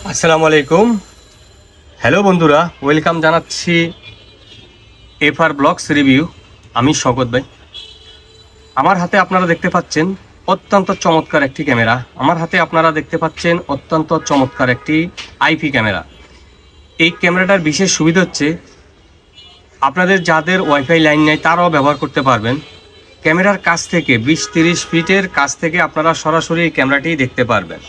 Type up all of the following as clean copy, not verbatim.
আসসালামু আলাইকুম। হ্যালো বন্ধুরা, ওয়েলকাম জানাচ্ছি এফআর ব্লগস রিভিউ। আমি শওকত ভাই। আমার হাতে আপনারা দেখতে পাচ্ছেন অত্যন্ত চমৎকার একটি ক্যামেরা। আমার হাতে আপনারা দেখতে পাচ্ছেন অত্যন্ত চমৎকার একটি আইপি ক্যামেরা। এই ক্যামেরাটার বিশেষ সুবিধা হচ্ছে আপনাদের যাদের ওয়াইফাই লাইন নেই তারাও ব্যবহার করতে পারবেন। ক্যামেরার কাছ থেকে 20-30 ফিটের কাছ থেকে আপনারা সরাসরি এই ক্যামেরাটি দেখতে পারবেন।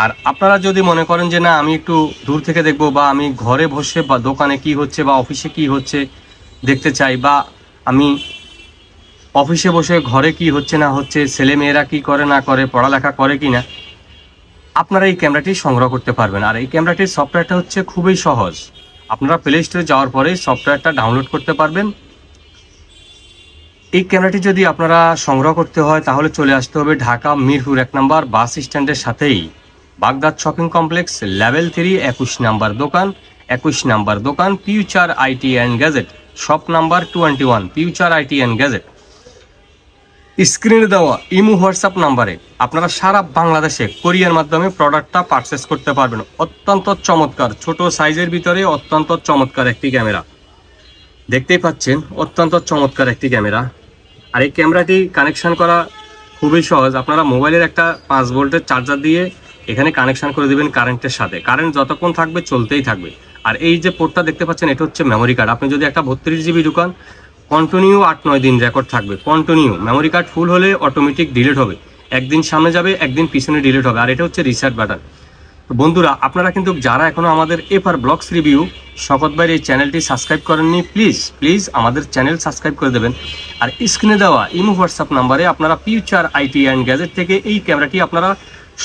আর আপনারা যদি মনে করেন যে না আমি একটু দূর থেকে দেখব, বা আমি ঘরে বসে বা দোকানে কি হচ্ছে বা অফিসে কি হচ্ছে দেখতে চাই, বা আমি অফিসে বসে ঘরে কি হচ্ছে না হচ্ছে, ছেলে মেয়েরা কি করে না করে, পড়ালেখা করে কি না, আপনারা এই ক্যামেরাটি সংগ্রহ করতে পারবেন। আর এই ক্যামেরাটির সফটওয়্যারটা হচ্ছে খুবই সহজ। আপনারা প্লে স্টোরে যাওয়ার পরে সফটওয়্যারটা ডাউনলোড করতে পারবেন। এই ক্যামেরাটি যদি আপনারা সংগ্রহ করতে হয় তাহলে চলে আসতে হবে ঢাকা মিরপুর 1 নম্বর বাস স্ট্যান্ডের সাথেই Baghdad shopping complex, level 3, 21 number দোকান, future IT and gadget, shop number 21, future IT and gadget. স্ক্রিনে দেওয়া ইমো হোয়াটসঅ্যাপ নাম্বারে আপনারা সারা বাংলাদেশে কোরিয়ার মাধ্যমে প্রোডাক্টটা পারচেস করতে পারবেন। অত্যন্ত চমৎকার, ছোট সাইজের ভিতরে অত্যন্ত চমৎকার একটি ক্যামেরা দেখতেই পাচ্ছেন। অত্যন্ত চমৎকার একটি ক্যামেরা। আর এই ক্যামেরাটি কানেকশন করা খুবই সহজ। আপনারা মোবাইলের একটা 5 ভোল্টের চার্জার দিয়ে এখানে কানেকশন করে দেবেন কারেন্টের সাথে। কারেন্ট যতক্ষণ থাকবে চলতেই থাকবে। আর এই যে পোর্টটা দেখতে পাচ্ছেন এটা হচ্ছে মেমোরি কার্ড। আপনি যদি একটা 32 জিবি ঢুকান কন্টিনিউ 8-9 দিন রেকর্ড থাকবে কন্টিনিউ। মেমোরি কার্ড ফুল হলে অটোমেটিক ডিলিট হবে, একদিন সামনে যাবে একদিন পিছনে ডিলিট হবে। আর এটা হচ্ছে রিসেট বাটন। তো বন্ধুরা, আপনারা কিন্তু যারা এখনও আমাদের এফআর ব্লগস রিভিউ শওকত ভাইয়ের এই চ্যানেলটি সাবস্ক্রাইব করেননি, প্লিজ আমাদের চ্যানেল সাবস্ক্রাইব করে দেবেন। আর স্ক্রিনে দেওয়া ইমো হোয়াটসঅ্যাপ নাম্বারে আপনারা ফিউচার আইটি অ্যান্ড গ্যাজেট থেকে এই ক্যামেরাটি আপনারা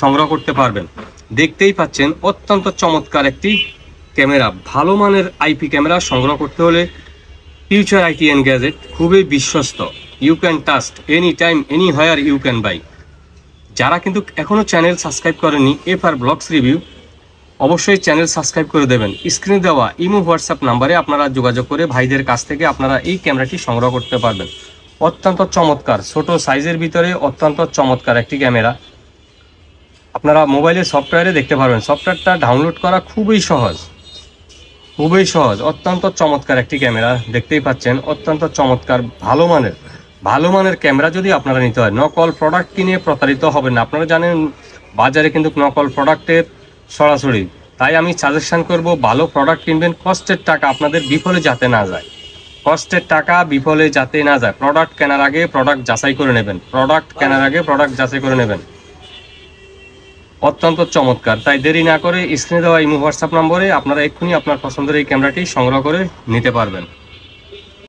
সংগ্রহ করতে পারবেন। দেখতেই পাচ্ছেন অত্যন্ত চমৎকার একটি ক্যামেরা। ভালো মানের আইপি ক্যামেরা সংগ্রহ করতে হলে ফিউচার আইটি অ্যান্ড গ্যাজেট খুবই বিশ্বস্ত। You can trust any time anywhere you can buy. যারা কিন্তু এখনও চ্যানেল সাবস্ক্রাইব করেননি এফআর ব্লগস রিভিউ, অবশ্যই চ্যানেল সাবস্ক্রাইব করে দেবেন। স্ক্রিনে দেওয়া ইমো হোয়াটসঅ্যাপ নাম্বারে আপনারা যোগাযোগ করে ভাইদের কাছ থেকে আপনারা এই ক্যামেরাটি সংগ্রহ করতে পারবেন। অত্যন্ত চমৎকার, ছোট সাইজের ভিতরে অত্যন্ত চমৎকার একটি ক্যামেরা। আপনারা মোবাইলের সফটওয়্যারে দেখতে পারবেন। সফটওয়্যারটা ডাউনলোড করা খুবই সহজ। অত্যন্ত চমৎকার একটি ক্যামেরা দেখতেই পাচ্ছেন। অত্যন্ত চমৎকার, ভালো মানের ক্যামেরা যদি আপনারা নিতে হয়, নকল প্রোডাক্ট কিনে প্রতারিত হবেন না। আপনারা জানেন বাজারে কিন্তু নকল প্রোডাক্টের সরাসরি। তাই আমি সাজেশন করব ভালো প্রোডাক্ট কিনবেন, কষ্টের টাকা আপনাদের বিফলে যাতে না যায়। প্রোডাক্ট কেনার আগে প্রোডাক্ট যাচাই করে নেবেন। অত্যন্ত চমৎকার। তাই দেরি না করে স্ক্রিনে দেওয়া ইমো হোয়াটসঅ্যাপ নম্বরে আপনারা এক্ষুনি আপনার পছন্দের এই ক্যামেরাটি সংগ্রহ করে নিতে পারবেন।